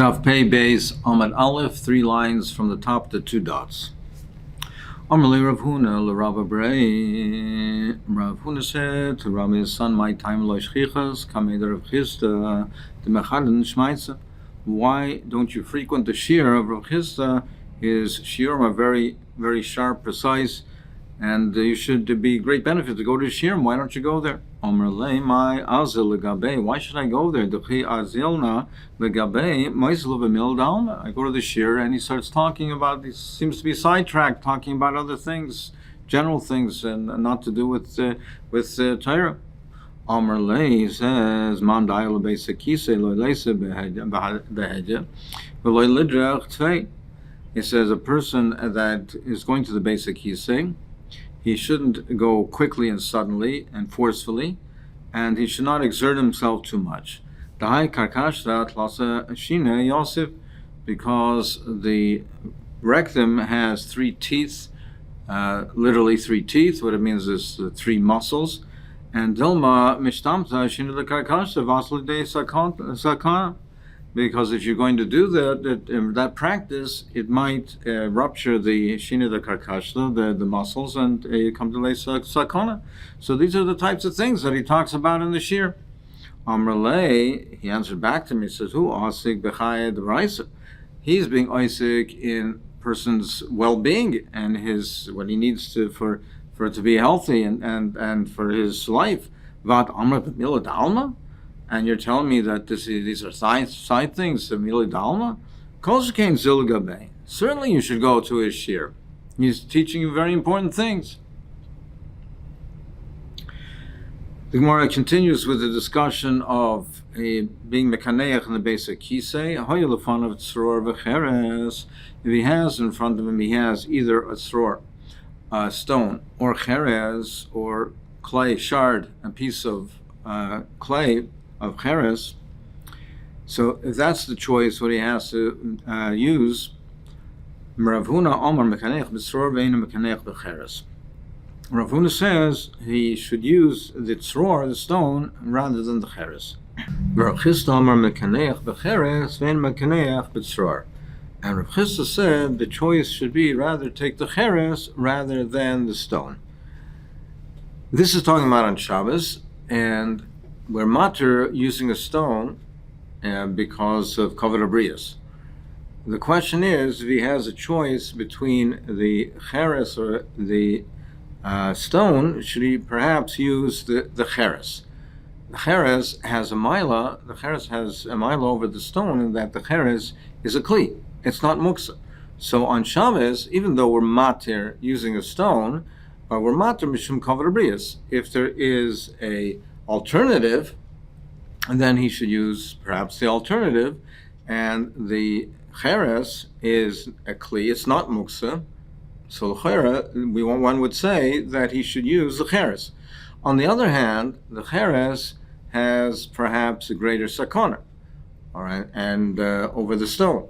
Daf Pei Beis Amud Aleph, 3 lines from the top to 2 dots. Amalei Rav Huna l'Rav Abrei. Rav Huna said to Rav his son, "My time lo shchichas kamei Rav Chisda the mechaden shmaitza." Why don't you frequent the shir of Rav Chisda? His shirim are very, very sharp, precise, and you should be great benefit to go to shir. Why don't you go there? Amalei my azil legabe. Why should I go there? Dechi azilna legabe ma'isel v'mil dalma. I go to the shir and he starts talking about. He seems to be sidetracked, talking about other things, general things, and not to do with Torah. Amalei says man da'il beisakise lo leise behedja v'lo lidrach tvei. He says a person that is going to the basic kisei, he shouldn't go quickly and suddenly and forcefully, and he should not exert himself too much. Because the rectum has 3 teeth, literally 3 teeth. What it means is 3 muscles. And Dilma mishtamta shina the karkasha vaslide sakana. Because if you're going to do that practice, it might rupture the shina the karkashla, the muscles, and come to sakana. So these are the types of things that he talks about in the shir. Amrlei, he answered back to me, he says, "Who asik b'chayed raisa?" He's being asik in person's well-being and his what he needs to for it to be healthy and for his life. Vat amra b'milad alma. And you're telling me that these are side things, Mili Dalma? Kolshkein Zilgabe. Certainly you should go to his shir. He's teaching you very important things. The Gemara continues with the discussion of being mekaneach in the basic kisei. Hoyelefan of tzror v'cheres. If he has in front of him, he has either a tzror, a stone, or cheres, or clay shard, a piece of clay, of cheres. So if that's the choice, what he has to use, Rav Huna Omar mekanech b'tzror ve'ena mekanech b'cheres. Rav Huna says he should use the tzror, the stone, rather than the cheres. Rav Chisda Omar mekanech b'cheres ve'ena mekanech b'tzror. And Rav Chisda said the choice should be rather take the cheres rather than the stone. This is talking about on Shabbos, and we're matter using a stone because of kavod abrius. The question is, if he has a choice between the cheres or the stone, should he perhaps use the cheres? The cheres has a mila. The cheres has a mila over the stone, in that the cheres is a kli. It's not muksa. So on Shabbos, even though we're matter using a stone, but we're matter mishum kavod abrius. If there is a alternative, and then he should use perhaps the alternative, and the cheres is a kli, it's not muksa, so one would say that he should use the cheres. On the other hand, the cheres has perhaps a greater sakana, all right, and over the stone.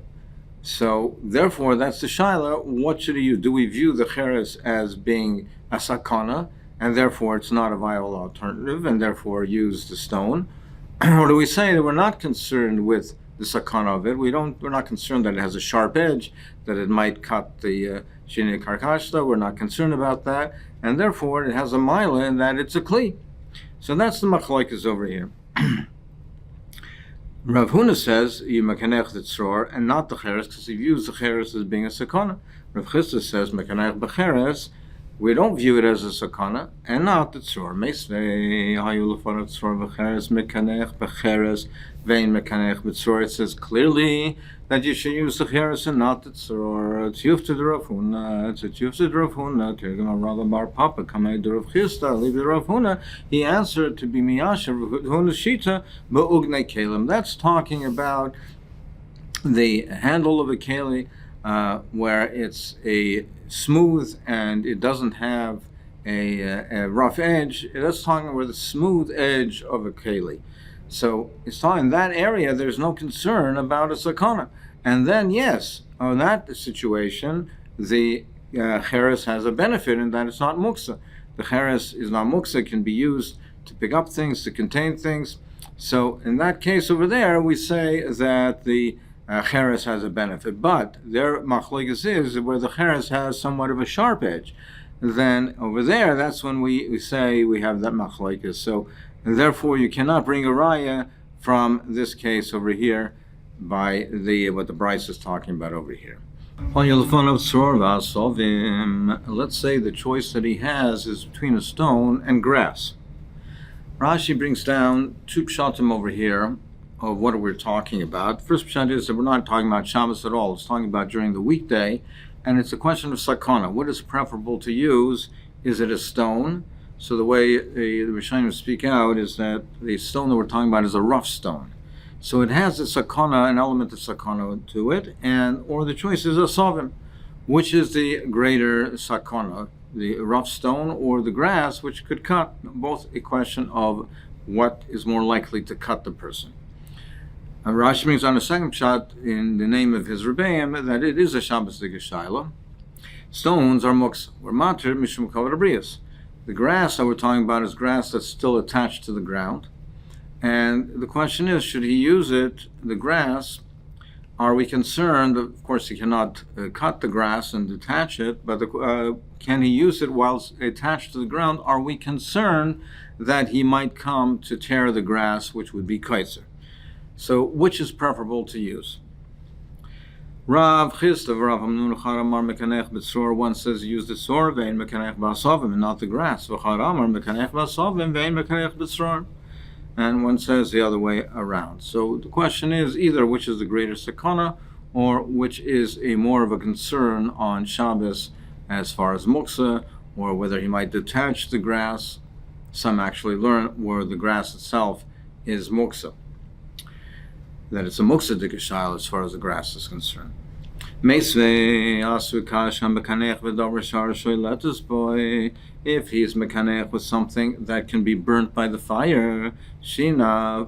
So therefore, that's the shaila. What should he use? Do we view the cheres as being a sakana, and therefore it's not a viable alternative, and therefore use the stone? Or do we say that we're not concerned with the sakana of it? We're not concerned that it has a sharp edge, that it might cut the shini karkashta. We're not concerned about that, and therefore it has a mila in that it's a kli. So that's the machlokes over here. Rav Huna says you mekanech the tzror and not the cheres, because he views the cheres as being a sakana. Rav Chisda says mekanech b'cheres. We don't view it as a sakana, and not the tzror. Meisvei hayulafon of tzror v'cheres mekanech b'cheres vein mekanech b'tzror. It says clearly that you should use the cheres and not the tzror. It's yufta Rav Huna. It's yufta Rav Huna. Tergam Rav Bar Papa kamei Rav Chisda. Leave the Rav Huna. He answered to be miyasha Rav Huna shita ba'ugnei kelim. That's talking about the handle of a keli, where it's a smooth and it doesn't have a rough edge. That's talking about the smooth edge of a keli. So it's talking in that area there's no concern about a sakana. And then yes, on that situation, the cheres has a benefit in that it's not muksa. The cheres is not muksa, it can be used to pick up things, to contain things. So in that case over there, we say that the cheres has a benefit. But their machlokes is where the cheres has somewhat of a sharp edge. Then over there, that's when we say we have that machlokes. So therefore, you cannot bring a raya from this case over here by what the Bryce is talking about over here. Let's say the choice that he has is between a stone and grass. Rashi brings down two pshatim over here of what we're talking about. First pshat is that we're not talking about Shabbos at all. It's talking about during the weekday, and it's a question of sakana. What is preferable to use? Is it a stone? So the way the Rishonim speak out is that the stone that we're talking about is a rough stone. So it has a sakana, an element of sakana to it, or the choice is a sovim. Which is the greater sakana, the rough stone or the grass, which could cut? Both a question of what is more likely to cut the person. And Rashi brings on a second shot in the name of his Rebbeim that it is a Shabbos de Geshaila. Stones are muksa, or matir mishum kavod abrius. The grass that we're talking about is grass that's still attached to the ground. And the question is, should he use it, the grass? Are we concerned? Of course, he cannot cut the grass and detach it, but can he use it while attached to the ground? Are we concerned that he might come to tear the grass, which would be kaiser? So, which is preferable to use? Rav Chistav, Rav Amnun Charamar Mekanech B'tzor, one says use the tzor, vein Mekanech B'asavim, and not the grass. V'charamar Mekanech B'asavim, vein Mekanech B'tzor. And one says the other way around. So the question is either which is the greater sakana, or which is a more of a concern on Shabbos as far as muksa, or whether he might detach the grass. Some actually learn where the grass itself is muksa, that it's a muksa de geshail as far as the grass is concerned. If he is mekanech with something that can be burnt by the fire, the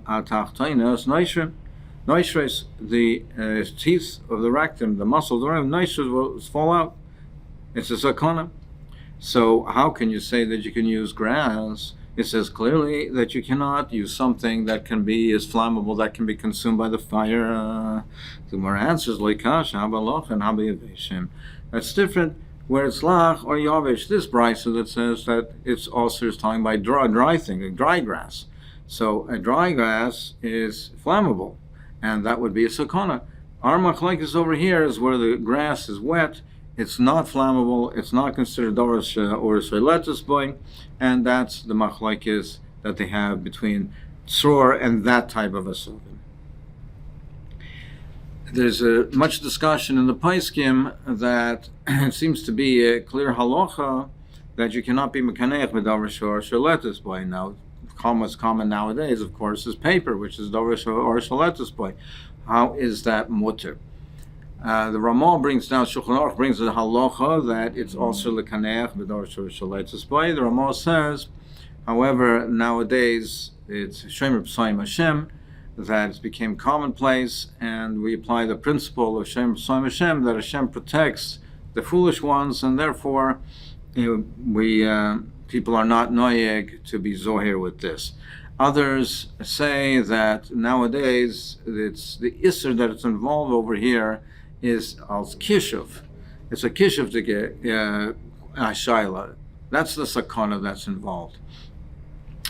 teeth of the rectum, the muscles, the will fall out. It's a sakana. So how can you say that you can use grass? It says clearly that you cannot use something that can be as flammable, that can be consumed by the fire. The more answers like and that's different where it's lach or yavish. This brisa that says that it's also is talking by dry thing, dry grass. So a dry grass is flammable, and that would be a sakana. Our machlekes over here is where the grass is wet. It's not flammable. It's not considered dorish or shletus boy, and that's the machlekes that they have between tzror and that type of a sovim. There's much discussion in the Paiskim that it seems to be a clear halacha that you cannot be mekanech with dorish or shletus boy. Now, what's common nowadays, of course, is paper, which is dorish or shletus boy. How is that mutter? The Ramah brings down, Shulchan Aruch brings the halacha that it's also lekanech b'dor shaletzes by. The Ramah says, however, nowadays it's Shemer B'Sayim Hashem, that it became commonplace, and we apply the principle of Shemer B'Sayim Hashem, that Hashem protects the foolish ones, and therefore people are not noyeg to be zohir with this. Others say that nowadays it's the isser that it's involved over here is als kishuv. It's a kishuv to get shaila. That's the sakana that's involved.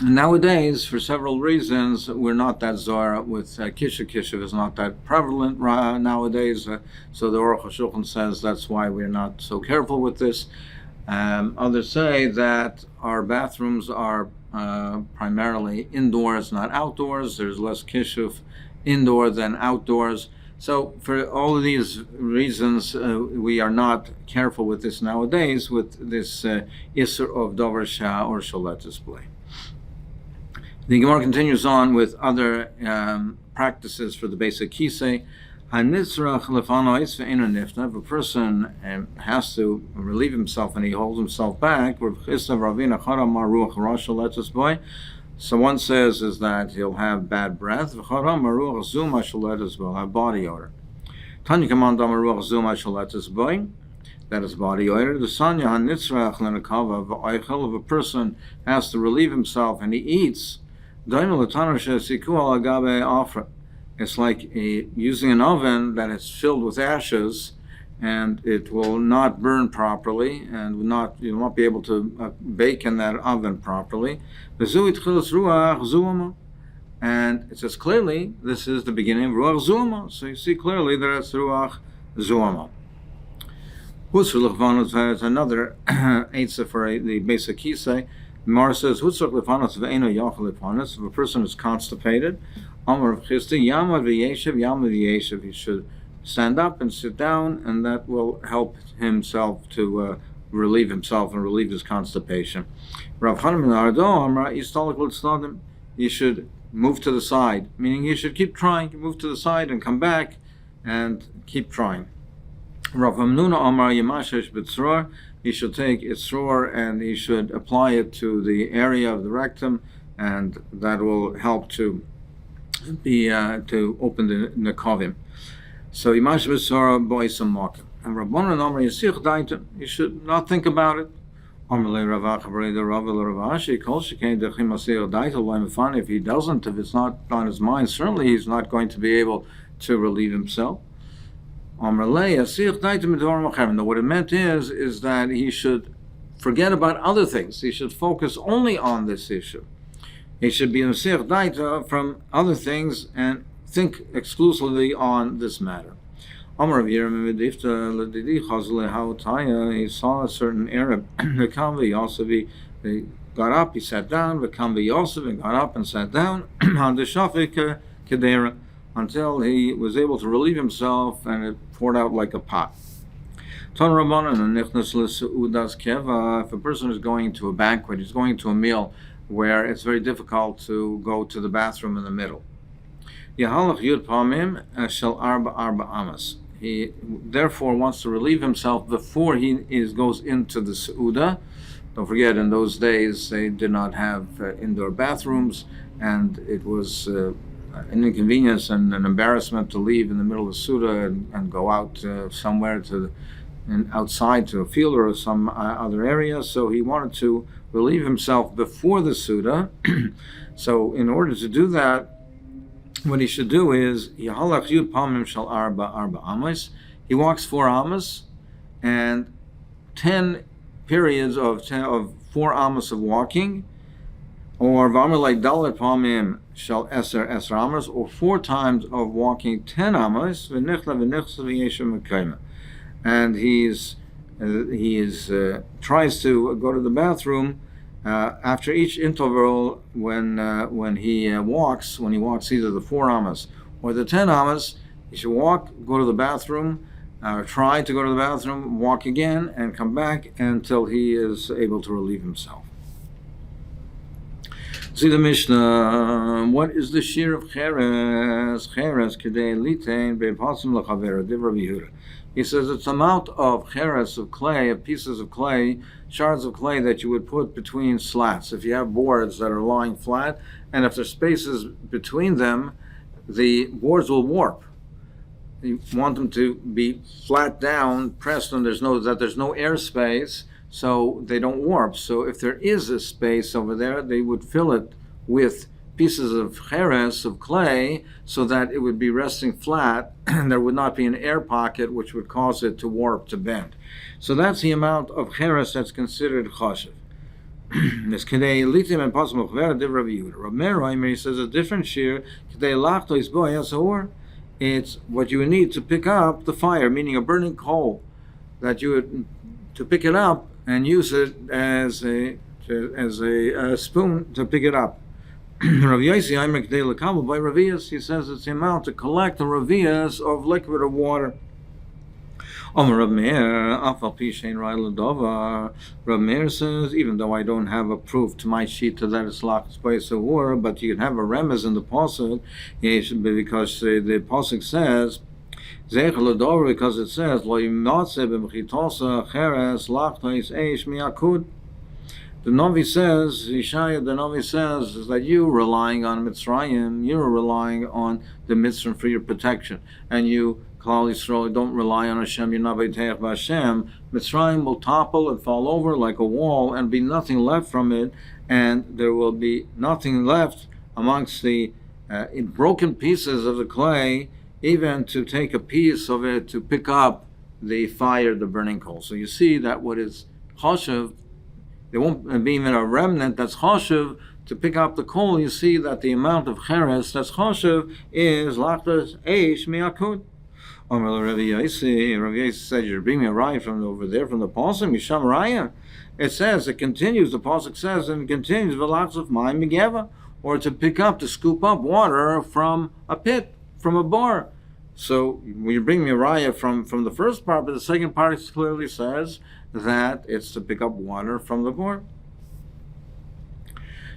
And nowadays, for several reasons, we're not that zara with kishuv. Kishuv is not that prevalent nowadays. So the Aruch HaShulchan says that's why we're not so careful with this. Others say that our bathrooms are primarily indoors, not outdoors. There's less kishuv indoor than outdoors. So for all of these reasons, we are not careful with this nowadays, with this Isser of Dover Shah or Sholet display. The Gemara continues on with other practices for the basic kisei. If a person has to relieve himself and he holds himself back, so one says is that he'll have bad breath. He'll have body odor. That is body odor. If a person has to relieve himself and he eats, It's like using an oven that is filled with ashes, and it will not burn properly, and you will not be able to bake in that oven properly. And it says clearly, this is the beginning of Ruach Zuma. So you see clearly that it's Ruach Zuma. It's another eitzah for the basic kisei. Mar says, if a person is constipated, he should stand up and sit down, and that will help himself to relieve himself and relieve his constipation. He should move to the side, meaning he should keep trying, move to the side and come back and keep trying. Rav Hamnuna Amar Yemashesh B'tzror, he should take Itzror and he should apply it to the area of the rectum, and that will help to open the Nekovim. So Yemash B'tzror Bo'isam Mokim. And Rabbanan Amar Yisich Daita, you should not think about it. If he doesn't, if it's not on his mind, certainly he's not going to be able to relieve himself. What it meant is that he should forget about other things. He should focus only on this issue. He should be daita from other things and think exclusively on this matter. He saw a certain Arab, he got up, he sat down, and got up and sat down, until he was able to relieve himself, and it poured out like a pot. If a person is going to a banquet, he's going to a meal where it's very difficult to go to the bathroom in the middle. He therefore wants to relieve himself before he goes into the Seuda. Don't forget, in those days they did not have indoor bathrooms, and it was an inconvenience and an embarrassment to leave in the middle of the Seuda and go out somewhere outside to a field or some other area. So he wanted to relieve himself before the Seuda. So in order to do that, what he should do is he walks 4 amas, and 10 periods of 4 amas of walking, or v'amalei dalet pamim shall eser amas, or 4 times of walking 10 amas, and he tries to go to the bathroom after each interval when he walks either the 4 amas or the 10 amas. He should go to the bathroom, try to go to the bathroom, walk again, and come back until he is able to relieve himself. See the Mishnah. What is the shear of cheres? Cheres kedei litein be'pasim l'chavera div Rabbi Yehuda. He says it's the amount of cheres, of clay, of pieces of clay, shards of clay that you would put between slats. If you have boards that are lying flat, and if there's spaces between them, the boards will warp. You want them to be flat down, pressed, and there's no air space, so they don't warp. So if there is a space over there, they would fill it with pieces of cheres, of clay, so that it would be resting flat, and there would not be an air pocket which would cause it to warp, to bend. So that's the amount of cheres that's considered choshev. This kedei litim and possible chvera div Rabbi Yehuda. Rav Meir, he says a different shear, kedei lachto is bo yasor. It's what you would need to pick up the fire, meaning a burning coal, that you would to pick it up and use it as a spoon to pick it up. Rav Yossi Aimer kedei lekabel by Ravias, he says it's the amount to collect the Ravias of liquid or water. Rav Meir says, even though I don't have a proof to my sheet that it's lachs by war, but you can have a remez in the pasuk, because the pasuk says, because it says, the Navi says, Yeshaya, the Navi says, is that you relying on Mitzrayim, you're relying on the Mitzrayim for your protection, and you, Klal Yisrael, don't rely on Hashem, you're not B'teich B'Hashem. Mitzrayim will topple and fall over like a wall and be nothing left from it, and there will be nothing left amongst the in broken pieces of the clay, even to take a piece of it to pick up the fire, the burning coal. So you see that what is choshev, there won't be even a remnant that's choshev to pick up the coal. You see that the amount of cheres that's choshev is lachtas eish miakud. Rav Yosi said, you're bringing a raya from over there from the pasuk misham raya. It says, it continues, the pasuk says, and it continues, v'lachs of mayim migeva, or to pick up, to scoop up water from a pit, from a bar. So when you bring me a raya from the first part, but the second part clearly says that it's to pick up water from the bar.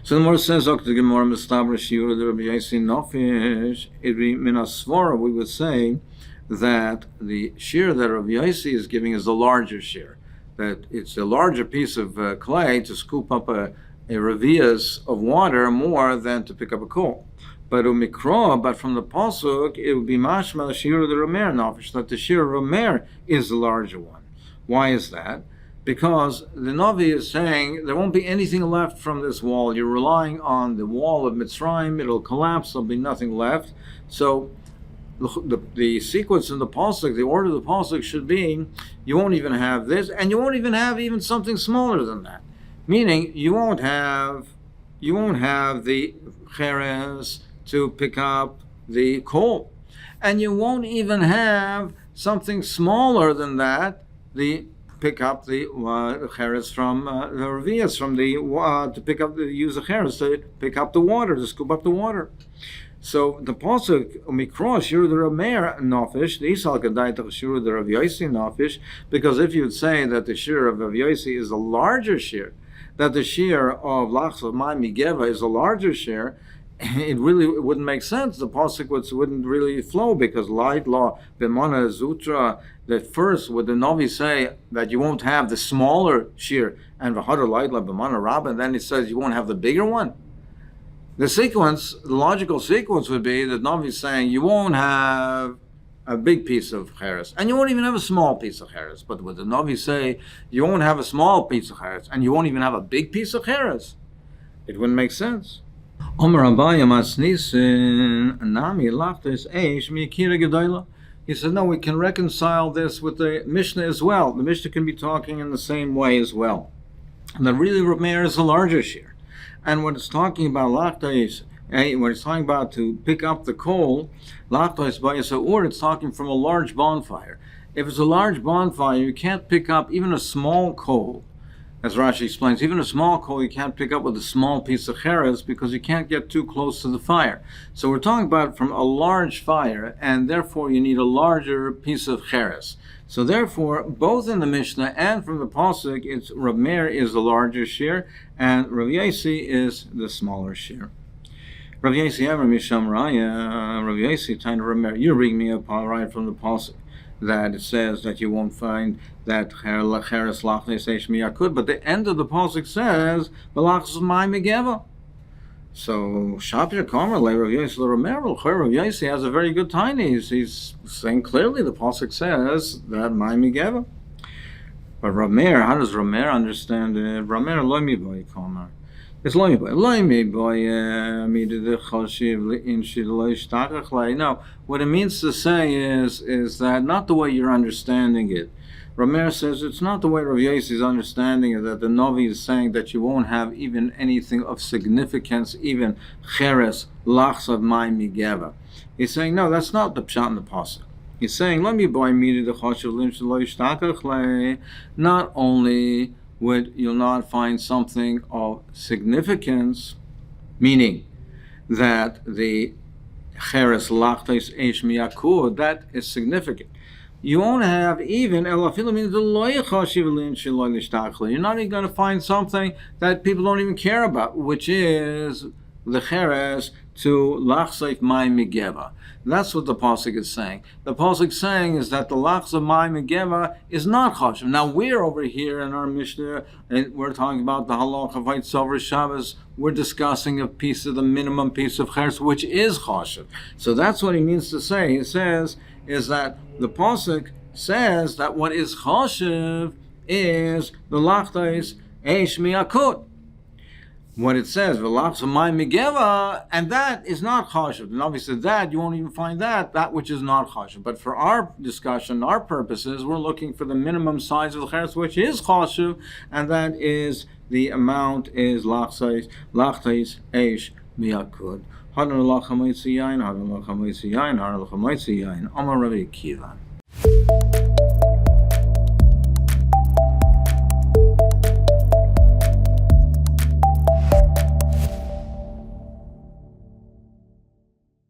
So the Gemara says, the Gemara Mistaber Shiur the Rabbi Yosi Nofish, it be minasvara, we would say that the shear that Rabbi Yosi is giving is the larger shear, that it's a larger piece of clay to scoop up a revias of water more than to pick up a coal. But from the pasuk, it would be mashma shir the romer nafish, that the shir romer is the larger one. Why is that? Because the Navi is saying there won't be anything left from this wall. You're relying on the wall of Mitzrayim; it'll collapse. There'll be nothing left. So the sequence in the pasuk, the order of the pasuk should be: you won't even have this, and you won't even have even something smaller than that. Meaning, you won't have the cheres to pick up the coal, and you won't even have something smaller than that, the pick up the cheres from the revias, from the to pick up use the cheres to pick up the water, to scoop up the water. So the pasuk mikra shir the ramer nafish, the isal gadayt shir the Rav Yosi nafish, because if you would say that the shir of Rav Yosi is a larger shir, that the shir of lachs of my migeva is a larger shir, it really wouldn't make sense. The pasuk wouldn't really flow, because light law b'mana zutra, that first would the Navi say that you won't have the smaller shir, and v'hadar light law b'mana rabba, and then it says you won't have the bigger one. The logical sequence would be that Navi is saying you won't have a big piece of cheres, and you won't even have a small piece of cheres. But would the Navi say you won't have a small piece of cheres, and you won't even have a big piece of cheres? It wouldn't make sense. He said, no, we can reconcile this with the Mishnah as well. The Mishnah can be talking in the same way as well. And that really Rameir is a larger share. And when it's talking about lachtais, when it's talking about to pick up the coal, lachtais ba'yasa'ur, it's talking from a large bonfire. If it's a large bonfire, you can't pick up even a small coal. As Rashi explains, even a small coal you can't pick up with a small piece of cheres, because you can't get too close to the fire. So we're talking about from a large fire, and therefore you need a larger piece of cheres. So therefore, both in the Mishnah and from the pasuk, it's Rav Meir is the larger shir, and Rav Yosi is the smaller shir. Rav Yosi ever misham raya, Rav Yosi time Rav Meir. You're reading me a right from the pasuk that it says that you won't find that cheres lachnes eish miyakud, but the end of the pasuk says belachs my megeva. So Shapir Kamer Le Rav Yosi Rav Yosi has a very good tiny. He's saying clearly the pasuk says that my megeva. But Rav Meir, how does Rav Meir understand it? Rav Meir lo mi boy Kamer. It's lo mi boy mi de chashiv in shidlo ishtachach. No, what it means to say is that not the way you're understanding it. Rav Meir says it's not the way Rav Yosi is understanding it, that the Navi is saying that you won't have even anything of significance, even cheres, lachs of my migeva. He's saying, no, that's not the pshat in the pasuk. He's saying, let me buy me the chashiv lim shelo ishtachach. Not only would you'll not find something of significance, meaning that the cheres lachtes eish miyakud, that is significant. You won't have even you're not even going to find something that people don't even care about, which is the cheres to lachseif mai migeva. That's what the pasuk is saying. The pasuk is saying is that the lachs of mai migeva is not chashiv. Now we're over here in our Mishnah, and we're talking about the halach of Vayt Sover Shabbos. We're discussing a piece of the minimum piece of cheres, which is chashiv. So that's what he means to say. He says is that the pasuk says that what is chashiv is the lachtais eish miakut. what it says, "V'lachsa my megeva," and that is not chashuv. And obviously, that you won't even find that which is not chashuv. But for our discussion, our purposes, we're looking for the minimum size of the cheres, which is chashuv, and that is the amount is lachtais eish miyakud. Hadar lachamaytzi yain, hadar lachamaytzi yain, hadar lachamaytzi yain. Amar Rabbi Akiva.